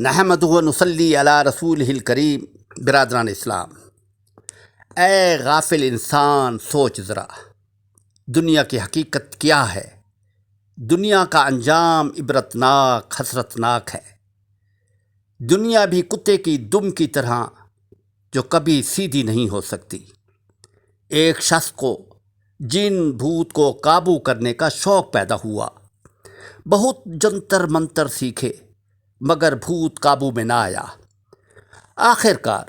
نحمدہ و نصلی علی رسولہ الکریم۔ برادران اسلام، اے غافل انسان، سوچ ذرا، دنیا کی حقیقت کیا ہے؟ دنیا کا انجام عبرتناک، حسرتناک ہے۔ دنیا بھی کتے کی دم کی طرح جو کبھی سیدھی نہیں ہو سکتی۔ ایک شخص کو جن بھوت کو قابو کرنے کا شوق پیدا ہوا، بہت جنتر منتر سیکھے، مگر بھوت قابو میں نہ آیا۔ آخر کار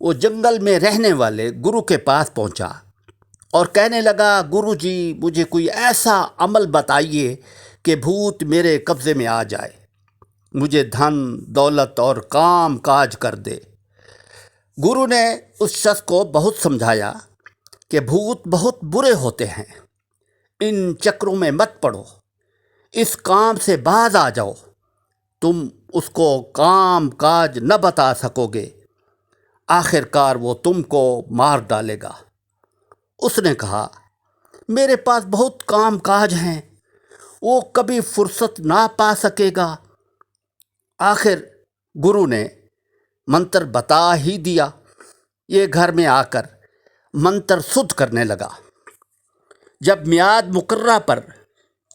وہ جنگل میں رہنے والے گرو کے پاس پہنچا اور کہنے لگا، گرو جی، مجھے کوئی ایسا عمل بتائیے کہ بھوت میرے قبضے میں آ جائے، مجھے دھن دولت اور کام کاج کر دے۔ گرو نے اس شخص کو بہت سمجھایا کہ بھوت بہت برے ہوتے ہیں، ان چکروں میں مت پڑو، اس کام سے باز آ جاؤ، تم اس کو کام کاج نہ بتا سکو گے، آخر کار وہ تم کو مار ڈالے گا۔ اس نے کہا، میرے پاس بہت کام کاج ہیں، وہ کبھی فرصت نہ پا سکے گا۔ آخر گرو نے منتر بتا ہی دیا۔ یہ گھر میں آ کر منتر سدھ کرنے لگا۔ جب میعاد مقررہ پر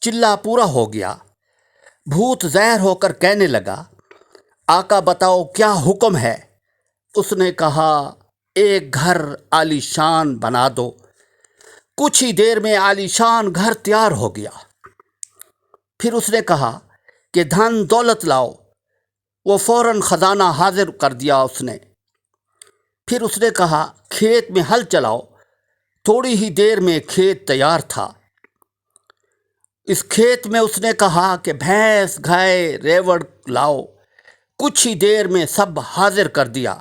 چلہ پورا ہو گیا، بھوت ظاہر ہو کر کہنے لگا، آقا بتاؤ کیا حکم ہے؟ اس نے کہا، ایک گھر عالی شان بنا دو۔ کچھ ہی دیر میں عالی شان گھر تیار ہو گیا۔ پھر اس نے کہا کہ دھن دولت لاؤ۔ وہ فوراً خزانہ حاضر کر دیا اس نے۔ پھر اس نے کہا، کھیت میں ہل چلاؤ۔ تھوڑی ہی دیر میں کھیت تیار تھا۔ اس کھیت میں اس نے کہا کہ بھینس گائے ریوڑ لاؤ۔ کچھ ہی دیر میں سب حاضر کر دیا۔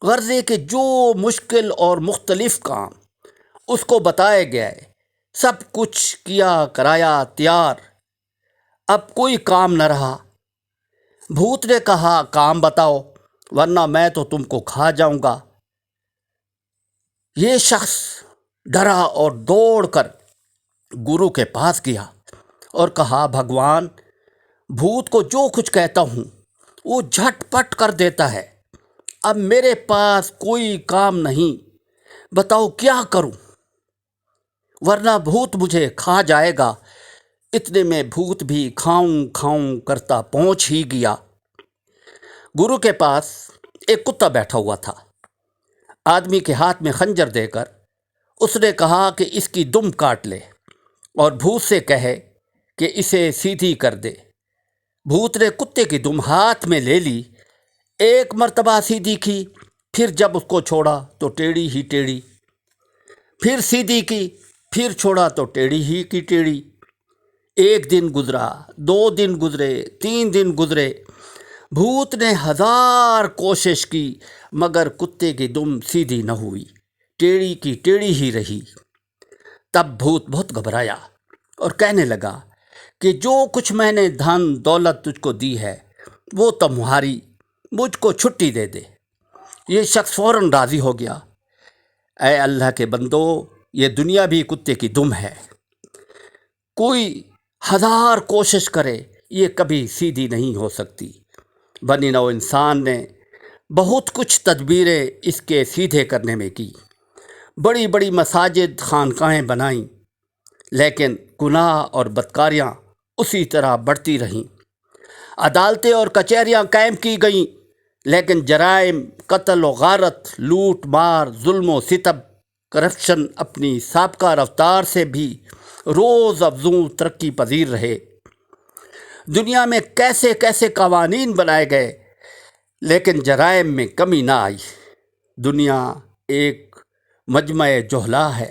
غرضے کہ جو مشکل اور مختلف کام اس کو بتائے گئے، سب کچھ کیا کرایا تیار۔ اب کوئی کام نہ رہا۔ بھوت نے کہا، کام بتاؤ ورنہ میں تو تم کو کھا جاؤں گا۔ یہ شخص ڈرا اور دوڑ کر گرو کے پاس گیا اور کہا، بھگوان، بھوت کو جو کچھ کہتا ہوں وہ جھٹ پٹ کر دیتا ہے۔ اب میرے پاس کوئی کام نہیں، بتاؤ کیا کروں، ورنہ بھوت مجھے کھا جائے گا۔ اتنے میں بھوت بھی کھاؤں کھاؤں کرتا پہنچ ہی گیا۔ گرو کے پاس ایک کتا بیٹھا ہوا تھا۔ آدمی کے ہاتھ میں خنجر دے کر اس نے کہا کہ اس کی دم کاٹ لے اور بھوت سے کہے کہ اسے سیدھی کر دے۔ بھوت نے کتے کی دم ہاتھ میں لے لی، ایک مرتبہ سیدھی کی، پھر جب اس کو چھوڑا تو ٹیڑھی ہی ٹیڑھی، پھر سیدھی کی، پھر چھوڑا تو ٹیڑھی ہی کی ٹیڑھی۔ ایک دن گزرا، 2 دن گزرے، 3 دن گزرے، بھوت نے 1000 کوشش کی مگر کتے کی دم سیدھی نہ ہوئی، ٹیڑھی کی ٹیڑھی ہی رہی۔ تب بھوت بہت گھبرایا اور کہنے لگا کہ جو کچھ میں نے دھن دولت تجھ کو دی ہے وہ تمہاری، مجھ کو چھٹی دے دے۔ یہ شخص فوراً راضی ہو گیا۔ اے اللہ کے بندو، یہ دنیا بھی کتے کی دم ہے، کوئی 1000 کوشش کرے یہ کبھی سیدھی نہیں ہو سکتی۔ بنی نوع انسان نے بہت کچھ تدبیریں اس کے سیدھے کرنے میں کی، بڑی بڑی مساجد خانقاہیں بنائیں، لیکن گناہ اور بدکاریاں اسی طرح بڑھتی رہیں۔ عدالتیں اور کچہریاں قائم کی گئیں، لیکن جرائم، قتل و غارت، لوٹ مار، ظلم و ستم، کرپشن اپنی سابقہ رفتار سے بھی روز افزوں ترقی پذیر رہے۔ دنیا میں کیسے کیسے قوانین بنائے گئے، لیکن جرائم میں کمی نہ آئی۔ دنیا ایک مجمع جہلا ہے۔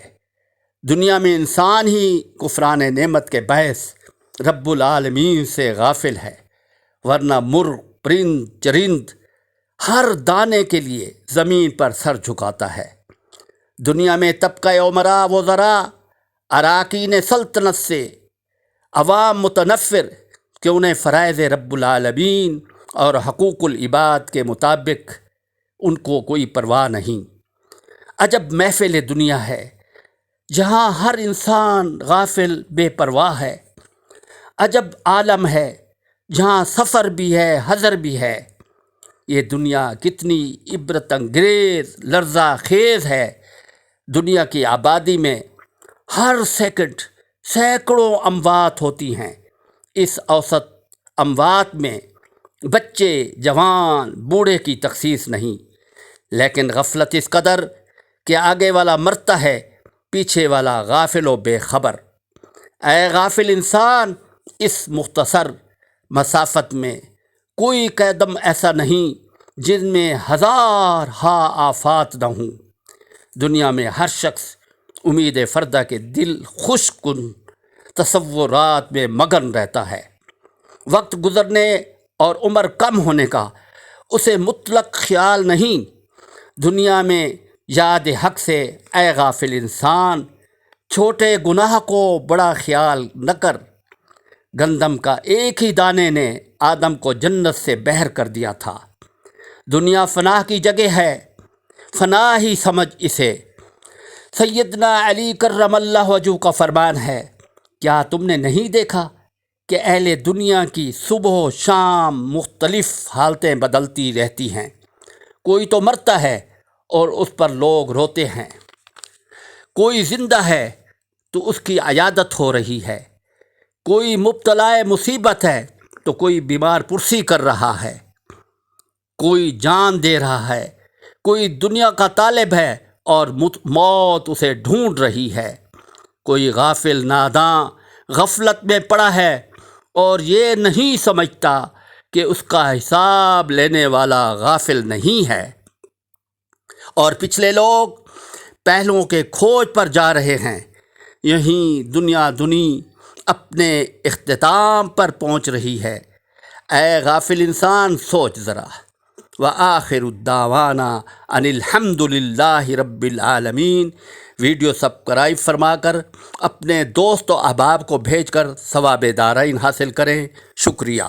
دنیا میں انسان ہی کفران نعمت کے باعث رب العالمین سے غافل ہے، ورنہ مرغ، پرند، چرند ہر دانے کے لیے زمین پر سر جھکاتا ہے۔ دنیا میں طبقہ امراء وزراء، اراکین سلطنت سے عوام متنفر کہ انہیں فرائض رب العالمین اور حقوق العباد کے مطابق ان کو کوئی پرواہ نہیں۔ عجب محفل دنیا ہے جہاں ہر انسان غافل بے پرواہ ہے۔ عجب عالم ہے جہاں سفر بھی ہے، حضر بھی ہے۔ یہ دنیا کتنی عبرت انگیز، لرزہ خیز ہے۔ دنیا کی آبادی میں ہر سیکنڈ سینکڑوں اموات ہوتی ہیں۔ اس اوسط اموات میں بچے، جوان، بوڑھے کی تخصیص نہیں، لیکن غفلت اس قدر کہ آگے والا مرتا ہے، پیچھے والا غافل و بے خبر۔ اے غافل انسان، اس مختصر مسافت میں کوئی قدم ایسا نہیں جن میں ہزار ہا آفات نہ ہوں۔ دنیا میں ہر شخص امید فردہ کے دل خوش کن تصورات میں مگن رہتا ہے۔ وقت گزرنے اور عمر کم ہونے کا اسے مطلق خیال نہیں۔ دنیا میں یاد حق سے اے غافل انسان، چھوٹے گناہ کو بڑا خیال نہ کر۔ گندم کا ایک ہی دانے نے آدم کو جنت سے بہر کر دیا تھا۔ دنیا فنا کی جگہ ہے، فنا ہی سمجھ اسے۔ سیدنا علی کرم اللہ وجہہ کا فرمان ہے، کیا تم نے نہیں دیکھا کہ اہل دنیا کی صبح و شام مختلف حالتیں بدلتی رہتی ہیں؟ کوئی تو مرتا ہے اور اس پر لوگ روتے ہیں، کوئی زندہ ہے تو اس کی عیادت ہو رہی ہے، کوئی مبتلا مصیبت ہے تو کوئی بیمار پرسی کر رہا ہے، کوئی جان دے رہا ہے، کوئی دنیا کا طالب ہے اور موت اسے ڈھونڈ رہی ہے۔ کوئی غافل ناداں غفلت میں پڑا ہے اور یہ نہیں سمجھتا کہ اس کا حساب لینے والا غافل نہیں ہے، اور پچھلے لوگ پہلوؤں کے کھوج پر جا رہے ہیں۔ یہیں دنیا دنی اپنے اختتام پر پہنچ رہی ہے۔ اے غافل انسان، سوچ ذرا۔ وآخر الدعوانا ان الحمد للہ رب العالمین۔ ویڈیو سبسکرائب فرما کر اپنے دوست و احباب کو بھیج کر ثواب دارین حاصل کریں۔ شکریہ۔